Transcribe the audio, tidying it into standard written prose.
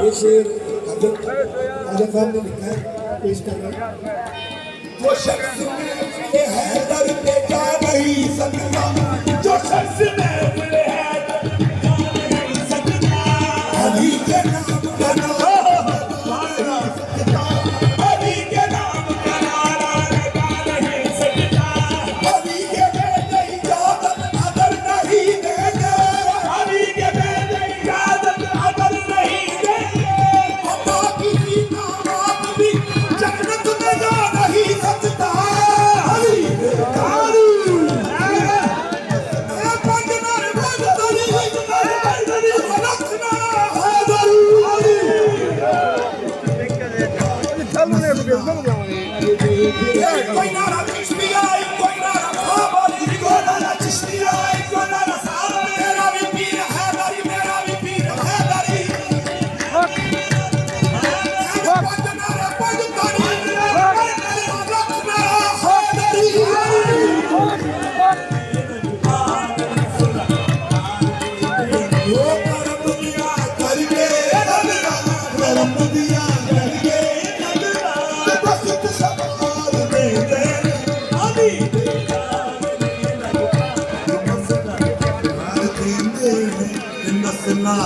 ये शेर राजा साहब ने लिखा है, पेश कर रहे हैं। जो शख्स में हैदर पे जा नहीं सकता, जो शख्स में हैदर जा नहीं सकता, अली के नाम का नारा अली के नाम का नारा लगा नहीं सकता, अली के बेटे इजाजत अगर नहीं देंगे, अली के बेटे इजाजत अगर नहीं देंगे, अल्लाह की नाम भी जन्नत में जा नहीं सकता। अली अली कोई नारा चिश्तिया, कोई नारा साहब, कोई नारा चिश्तिया, कोई नारा साहब, मेरा भी पीर हैदरी, मेरा भी पीर हैदरी। पंज नारा पंज तारी, लखना हैदरी। वो करम दिया करके नगरा, करम दिया करके नगरा, बस एक सवाल दे दे अली नसला